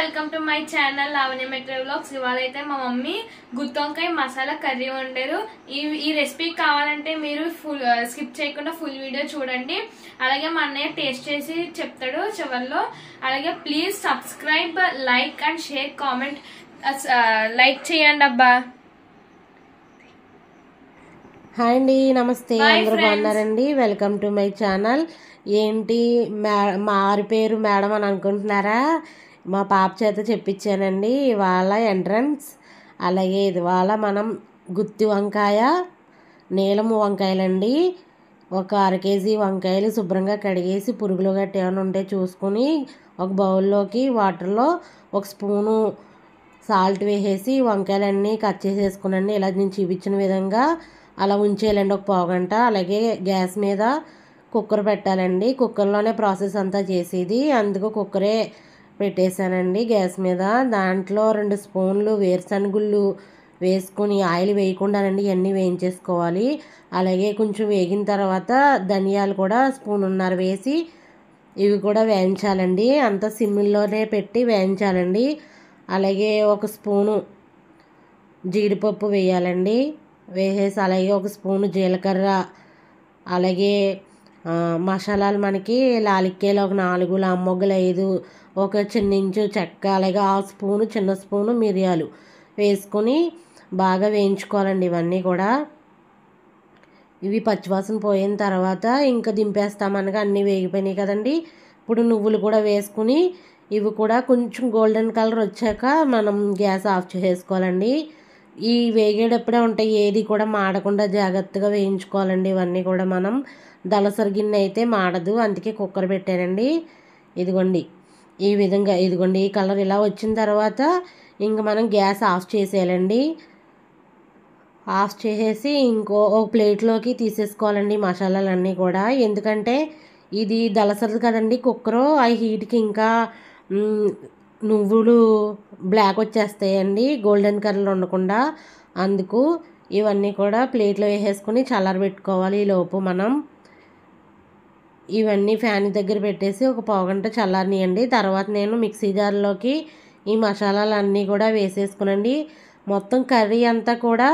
Welcome to my channel Lavanya metro vlogs. ఇవాళ అయితే మా మమ్మీ గుత్తి వంకాయ మసాలా కర్రీ వండారు. ఈ రెసిపీ కావాలంటే మీరు స్కిప్ చేయకుండా ఫుల్ వీడియో చూడండి. అలాగే మా అన్నయ్య టేస్ట్ చేసి చెప్తాడు చివరిలో. అలాగే please subscribe, like and share, comment. Like చేయండి అబ్బా. హాయ్ అండి, నమస్తే. అందరూ బాగున్నారండి? Welcome to my channel. ఏంటి మారి పేరు మేడం అని అనుకుంటున్నారా? మా పాప చేత చెప్పించానండి ఇవాళ ఎంట్రన్స్. అలాగే ఇవాళ మనం గుత్తి వంకాయ, నీలం వంకాయలండి. ఒక 1/2 కేజీ వంకాయలు శుభ్రంగా కడిగేసి పురుగులు గట్టి ఏమైనా ఉంటే చూసుకుని ఒక బౌల్లోకి వాటర్లో 1 స్పూను సాల్ట్ వేసేసి వంకాయలన్నీ కట్ చేసేసుకునండి. ఇలా నేను చూపించిన విధంగా అలా ఉంచేయాలండి ఒక పావుగంట. అలాగే గ్యాస్ మీద కుక్కర్ పెట్టాలండి. కుక్కర్లోనే ప్రాసెస్ అంతా చేసేది, అందుకు కుక్కరే పెట్టేశానండి గ్యాస్ మీద. దాంట్లో 2 స్పూన్లు వేరుశనగుళ్ళు వేసుకొని ఆయిల్ వేయకుండానండి ఇవన్నీ వేయించేసుకోవాలి. అలాగే కొంచెం వేగిన తర్వాత ధనియాలు కూడా 1.5 స్పూన్ వేసి ఇవి కూడా వేయించాలండి. అంతా సిమ్లోనే పెట్టి వేయించాలండి. అలాగే 1 స్పూను జీడిపప్పు వేయాలండి. వేసేసి అలాగే 1 స్పూను జీలకర్ర, అలాగే మసాలాలు మనకి లాలిక్కాయలు ఒక 4, లవంగాలు 5, ఒక చిన్న ఇంచు చెక్క, అలాగే 1/2 స్పూను చిన్న స్పూను మిరియాలు వేసుకొని బాగా వేయించుకోవాలండి. ఇవన్నీ కూడా ఇవి పచ్చివాసన పోయిన తర్వాత ఇంకా దింపేస్తామనగా అన్నీ వేగిపోయినాయి కదండి. ఇప్పుడు నువ్వులు కూడా వేసుకుని ఇవి కూడా కొంచెం గోల్డెన్ కలర్ వచ్చాక మనం గ్యాస్ ఆఫ్ చేసుకోవాలండి. ఈ వేగేటప్పుడే ఉంటాయి, ఏది కూడా మాడకుండా జాగ్రత్తగా వేయించుకోవాలండి. ఇవన్నీ కూడా మనం దళసరి గిన్నె అయితే మాడదు, అందుకే కుక్కర్ పెట్టానండి. ఇదిగోండి ఈ విధంగా, ఇదిగోండి ఈ కలర్ ఇలా వచ్చిన తర్వాత ఇంక మనం గ్యాస్ ఆఫ్ చేసేయాలండి. ఆఫ్ చేసేసి ఇంకో ప్లేట్లోకి తీసేసుకోవాలండి మసాలాలన్నీ కూడా. ఎందుకంటే ఇది దళసరిది కదండి కుక్కరు, ఆ హీట్కి ఇంకా నువ్వులు బ్లాక్ వచ్చేస్తాయండి, గోల్డెన్ కలర్ ఉండకుండా. అందుకు ఇవన్నీ కూడా ప్లేట్లో వేసేసుకొని చల్లారబెట్టుకోవాలి. ఈలోపు మనం ఇవన్నీ ఫ్యాన్ దగ్గర పెట్టేసి ఒక పావుగంట చల్లారనియండి. తర్వాత నేను మిక్సీ జార్లోకి ఈ మసాలాలన్నీ కూడా వేసేసుకునండి. మొత్తం కర్రీ అంతా కూడా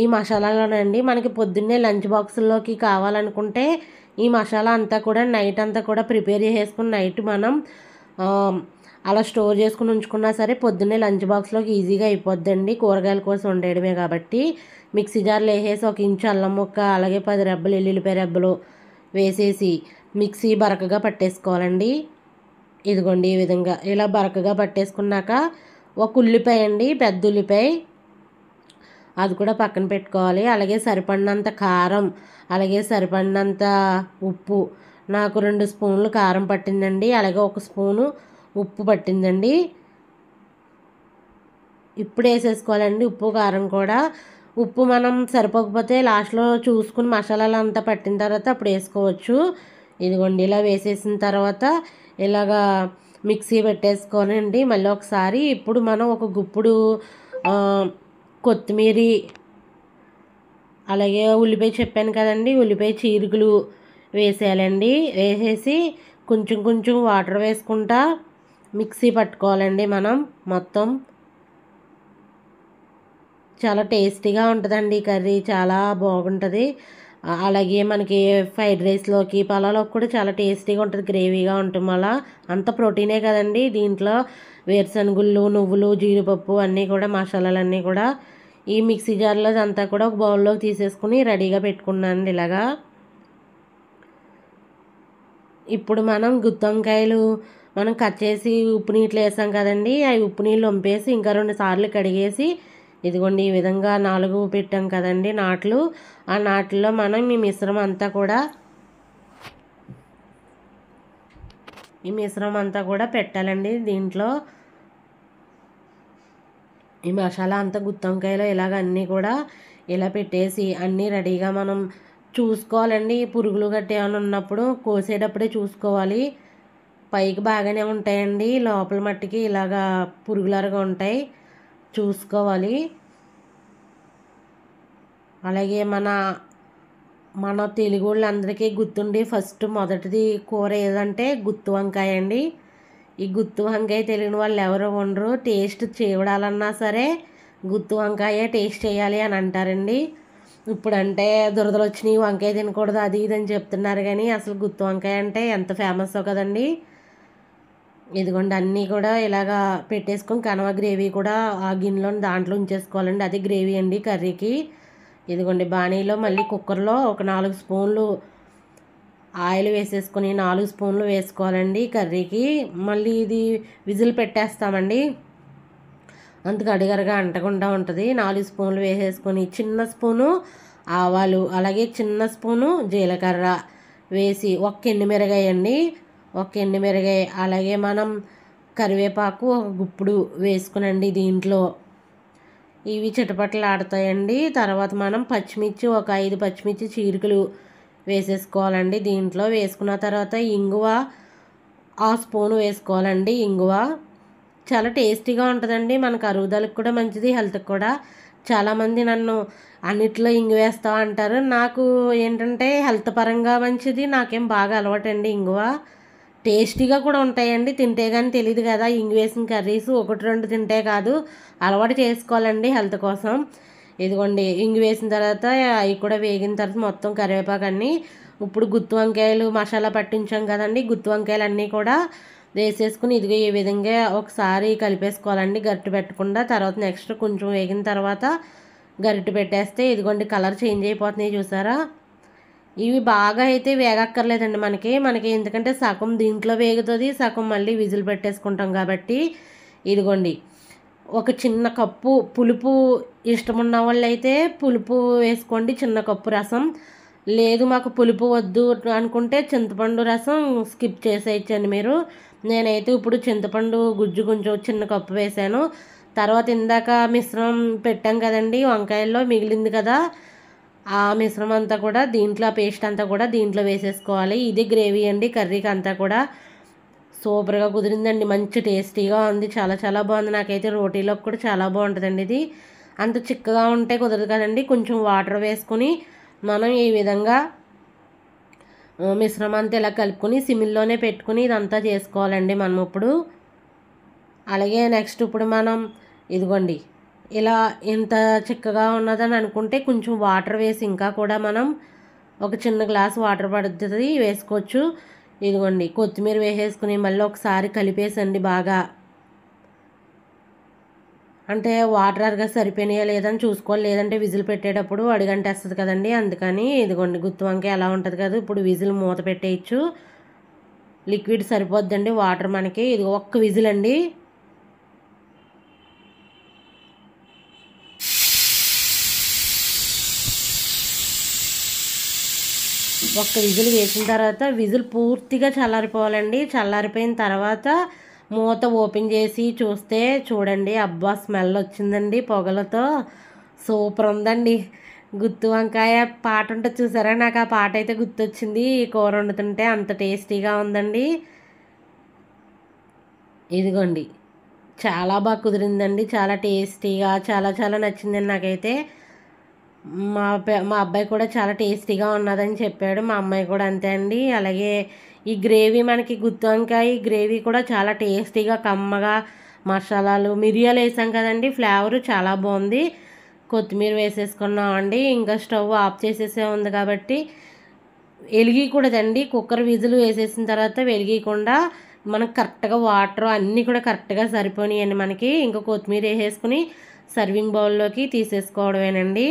ఈ మసాలాలోనండి. మనకి పొద్దున్నే లంచ్ బాక్సుల్లోకి కావాలనుకుంటే ఈ మసాలా అంతా కూడా నైట్ అంతా కూడా ప్రిపేర్ చేసేసుకుని నైట్ మనం అలా స్టోర్ చేసుకుని ఉంచుకున్నా సరే పొద్దున్నే లంచ్ బాక్స్లోకి ఈజీగా అయిపోద్దండి. కూరగాయల కోసం వండేయడమే కాబట్టి మిక్సీ జార్లో వేసేసి 1 ఇంచు అల్లం ముక్క, అలాగే 10 రెబ్బలు ఎల్లుల్లిపాయ రెబ్బలు వేసేసి మిక్సీ బరకగా పట్టేసుకోవాలండి. ఇదిగోండి ఈ విధంగా ఇలా బరకగా పట్టేసుకున్నాక 1 ఉల్లిపాయ అండి, పెద్ద ఉల్లిపాయ, అది కూడా పక్కన పెట్టుకోవాలి. అలాగే సరిపడినంత కారం, అలాగే సరిపడినంత ఉప్పు. నాకు 2 స్పూన్లు కారం పట్టిందండి, అలాగే 1 స్పూను ఉప్పు పట్టిందండి. ఇప్పుడు వేసేసుకోవాలండి ఉప్పు కారం కూడా. ఉప్పు మనం సరిపోకపోతే లాస్ట్లో చూసుకుని మసాలాలు అంతా పట్టిన తర్వాత అప్పుడు వేసుకోవచ్చు. ఇదిగోండి ఇలా వేసేసిన తర్వాత ఇలాగా మిక్సీ పెట్టేసుకోనండి మళ్ళీ ఒకసారి. ఇప్పుడు మనం 1 గుప్పుడు కొత్తిమీర, అలాగే ఉల్లిపాయ చెప్పాను కదండి, ఉల్లిపాయ చీరుకులు వేసేయాలండి. వేసేసి కొంచెం కొంచెం వాటర్ వేసుకుంటా మిక్సీ పట్టుకోవాలండి మనం మొత్తం. చాలా టేస్టీగా ఉంటుందండి కర్రీ, చాలా బాగుంటుంది. అలాగే మనకి ఫ్రైడ్ రైస్లోకి, పలావ్లోకి కూడా చాలా టేస్టీగా ఉంటుంది, గ్రేవీగా ఉంటుంది. అలా అంత ప్రోటీనే కదండి దీంట్లో. వేరుశనగుళ్ళు, నువ్వులు, జీడిపప్పు అన్నీ కూడా మసాలాలన్నీ కూడా ఈ మిక్సీ జార్లో అంతా కూడా ఒక బౌల్లోకి తీసేసుకుని రెడీగా పెట్టుకున్నానండి ఇలాగా. ఇప్పుడు మనం గుత్తి వంకాయలు మనం కట్ చేసి ఉప్పు నీటిలో వేసాం కదండి, అవి ఉప్పు నీళ్ళు వంపేసి ఇంకా 2 సార్లు కడిగేసి ఇదిగోండి ఈ విధంగా 4 పెట్టాం కదండి నాట్లు. ఆ నాట్లలో మనం ఈ మిశ్రమం అంతా కూడా పెట్టాలండి. దీంట్లో ఈ మసాలా అంతా గుత్తి వంకాయలో ఇలాగ అన్నీ కూడా ఇలా పెట్టేసి అన్నీ రెడీగా మనం చూసుకోవాలండి. పురుగులు గట్టి ఏమైనా ఉన్నప్పుడు కోసేటప్పుడే చూసుకోవాలి. పైకి బాగానే ఉంటాయండి, లోపల మట్టికి ఇలాగా పురుగులాగా ఉంటాయి, చూసుకోవాలి. అలాగే మన తెలుగు వాళ్ళందరికీ గుర్తుండి మొదటిది కూర ఏదంటే గుత్తి వంకాయ అండి. ఈ గుత్తి వంకాయ తెలియని వాళ్ళు ఎవరు ఉండరు. టేస్ట్ చూడాలన్నా సరే గుత్తి వంకాయ టేస్ట్ చేయాలి అని అంటారండి. ఇప్పుడంటే దురదలు వచ్చినాయి, వంకాయ తినకూడదు అది ఇది అని చెప్తున్నారు, కానీ అసలు గుత్తి వంకాయ అంటే ఎంత ఫేమస్ కదండి. ఇదిగోండి అన్నీ కూడా ఇలాగా పెట్టేసుకొని కనవ గ్రేవీ కూడా ఆ గిన్నెలో దాంట్లో ఉంచేసుకోవాలండి. అది గ్రేవీ అండి కర్రీకి. ఇదిగోండి బాణీలో మళ్ళీ కుక్కర్లో ఒక 4 స్పూన్లు ఆయిల్ వేసేసుకొని 4 స్పూన్లు వేసుకోవాలండి కర్రీకి. మళ్ళీ ఇది విజిల్ పెట్టేస్తామండి, అందుకు అడిగరగా అంటకుండా ఉంటుంది. 4 స్పూన్లు వేసేసుకొని చిన్న స్పూను ఆవాలు అలాగే చిన్న స్పూను జీలకర్ర వేసి ఒక ఎండుమిరగాయ అండి, ఒక ఎండుమిరగాయ అలాగే మనం కరివేపాకు ఒక గుప్పుడు వేసుకునండి దీంట్లో. ఇవి చిటపట్లు ఆడుతాయండి. తర్వాత మనం పచ్చిమిర్చి ఒక 5 పచ్చిమిర్చి చీరికలు వేసేసుకోవాలండి. దీంట్లో వేసుకున్న తర్వాత ఇంగువ ఆ స్పూన్ వేసుకోవాలండి. ఇంగువ చాలా టేస్టీగా ఉంటుందండి, మనకు అరుగుదలకు కూడా మంచిది, హెల్త్కి కూడా. చాలామంది నన్ను అన్నిట్లో ఇంగు వేస్తావా అంటారు. నాకు ఏంటంటే హెల్త్ పరంగా మంచిది, నాకేం బాగా అలవాటండి ఇంగువ. టేస్టీగా కూడా ఉంటాయండి, తింటే కానీ తెలియదు కదా. ఇంగు వేసిన కర్రీస్ 1-2 తింటే కాదు, అలవాటు చేసుకోవాలండి హెల్త్ కోసం. ఇదిగోండి ఇంగు వేసిన తర్వాత అవి కూడా వేగిన తర్వాత మొత్తం కరివేపాకు అన్నీ ఇప్పుడు గుత్తి వంకాయలు మసాలా పట్టించాం కదండి, గుత్తి వంకాయలు అన్నీ కూడా వేసేసుకుని ఇదిగో ఈ విధంగా ఒకసారి కలిపేసుకోవాలండి గరిటె పెట్టకుండా. తర్వాత నెక్స్ట్ కొంచెం వేగిన తర్వాత గరిటె పెట్టేస్తే ఇదిగోండి కలర్ చేంజ్ అయిపోతున్నాయి చూసారా. ఇవి బాగా అయితే వేగక్కర్లేదండి మనకి ఎందుకంటే సగం దీంట్లో వేగుతుంది, సగం మళ్ళీ విజిల్ పెట్టేసుకుంటాం కాబట్టి. ఇదిగోండి ఒక చిన్న కప్పు పులుపు ఇష్టం ఉన్న వాళ్ళు అయితే పులుపు వేసుకోండి, చిన్న కప్పు రసం. లేదు మాకు పులుపు వద్దు అనుకుంటే చింతపండు రసం స్కిప్ చేసేయచ్చండి మీరు. నేనైతే ఇప్పుడు చింతపండు గుజ్జు కొంచెం చిన్న కప్పు వేసాను. తర్వాత ఇందాక మిశ్రమం పెట్టాం కదండి వంకాయల్లో, మిగిలింది కదా ఆ మిశ్రమం అంతా కూడా దీంట్లో, పేస్ట్ అంతా కూడా దీంట్లో వేసేసుకోవాలి. ఇది గ్రేవీ అండి కర్రీకి అంతా కూడా. సూపర్గా కుదిరిందండి, మంచి టేస్టీగా ఉంది, చాలా చాలా బాగుంది. నాకైతే రోటీలోకి కూడా చాలా బాగుంటుందండి. ఇది అంత చిక్కగా ఉంటే కుదరదు కదండి, కొంచెం వాటర్ వేసుకొని మనం ఈ విధంగా మిశ్రమం అంతా ఇలా కలుపుకొని సిమ్మిల్లోనే పెట్టుకుని ఇదంతా చేసుకోవాలండి మనం ఇప్పుడు. అలాగే నెక్స్ట్ ఇప్పుడు మనం ఇదిగోండి ఇలా ఇంత చిక్కగా ఉన్నదని అనుకుంటే కొంచెం వాటర్ వేసి ఇంకా కూడా మనం ఒక చిన్న గ్లాస్ వాటర్ పడుతుంది వేసుకోవచ్చు. ఇదిగోండి కొత్తిమీర వేసేసుకుని మళ్ళీ ఒకసారి కలిపేసండి బాగా. అంటే వాటర్ అరగా సరిపోయినాయా లేదని చూసుకోవాలి, లేదంటే విజిల్ పెట్టేటప్పుడు అడిగంటేస్తుంది కదండి, అందుకని. ఇదిగోండి గుత్తి వంకాయ ఎలా ఉంటుంది కదా, ఇప్పుడు విజిల్ మూత పెట్టేయచ్చు. లిక్విడ్ సరిపోద్దండి వాటర్ మనకి. ఇది ఒక్క విజిల్ అండి. ఒక్క విజిల్ వేసిన తర్వాత విజిల్ పూర్తిగా చల్లారిపోవాలండి. చల్లారిపోయిన తర్వాత మూత ఓపెన్ చేసి చూస్తే చూడండి, అబ్బా స్మెల్ వచ్చిందండి పొగలతో, సూపర్ ఉందండి. గుత్తి వంకాయ పాట ఉంటుంది చూసారా, నాకు ఆ పాట అయితే గుర్తొచ్చింది ఈ కూర వండుతుంటే, అంత టేస్టీగా ఉందండి. ఇదిగోండి చాలా బాగా కుదిరిందండి, చాలా టేస్టీగా, చాలా చాలా నచ్చిందండి నాకైతే. మా అబ్బాయి కూడా చాలా టేస్టీగా ఉన్నదని చెప్పాడు, మా అమ్మాయి కూడా అంతే అండి. అలాగే ఈ గ్రేవీ మనకి గుత్తి వంకాయ గ్రేవీ కూడా చాలా టేస్టీగా కమ్మగా, మసాలాలు మిరియాలు వేసాం కదండి, ఫ్లేవర్ చాలా బాగుంది. కొత్తిమీర వేసేసుకున్నామండి, ఇంకా స్టవ్ ఆఫ్ చేసేసే ఉంది కాబట్టి వెలిగకూడదండి. కుక్కర్ విజిల్ వేసేసిన తర్వాత వెలిగకుండా మనకు కరెక్ట్గా వాటర్ అన్నీ కూడా కరెక్ట్గా సరిపోయాయండి మనకి. ఇంకా కొత్తిమీర వేసేసుకుని సర్వింగ్ బౌల్లోకి తీసేసుకోవడమేనండి.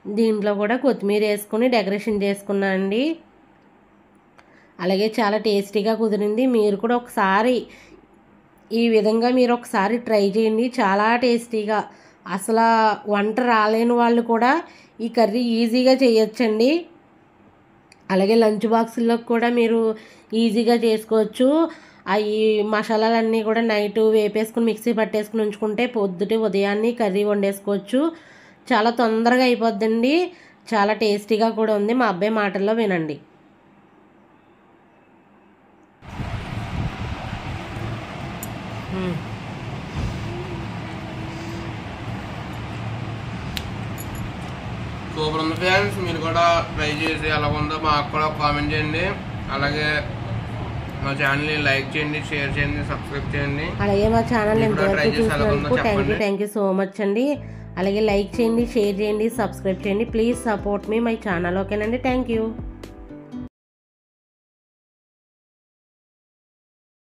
దీంట్లో కూడా కొత్తిమీర వేసుకుని డెకరేషన్ చేసుకున్నానండి. అలాగే చాలా టేస్టీగా కుదిరింది. మీరు కూడా ఒకసారి ఈ విధంగా మీరు ఒకసారి ట్రై చేయండి, చాలా టేస్టీగా. అసలు వంట రాలేని వాళ్ళు కూడా ఈ కర్రీ ఈజీగా చేయొచ్చండి. అలాగే లంచ్ బాక్సుల్లో కూడా మీరు ఈజీగా చేసుకోవచ్చు. అవి మసాలాలన్నీ కూడా నైట్ వేపేసుకుని మిక్సీ పట్టేసుకుని ఉంచుకుంటే పొద్దుటే ఉదయాన్నే కర్రీ వండేసుకోవచ్చు. చాలా తొందరగా అయిపోద్దండి, చాలా టేస్టీగా కూడా ఉంది. మా అబ్బాయి మాటల్లో వినండి. సూపర్ ఉంది ఫ్రెండ్స్, మీరు కూడా ట్రై చేసి ఎలా ఉందో మాకు కూడా కామెంట్ చేయండి. అలాగే మా ఛానల్ని లైక్ చేయండి, షేర్ చేయండి, సబ్స్క్రైబ్ చేయండి. అలాగే మా ఛానల్ ఎంతవరకు చూసినందుకు థ్యాంక్ యూ సో మచ్ అండి. అలాగే లైక్ చేయండి, షేర్ చేయండి, సబ్స్క్రైబ్ చేయండి. Please support me my channel. ఓకేనండి, థ్యాంక్ యూ.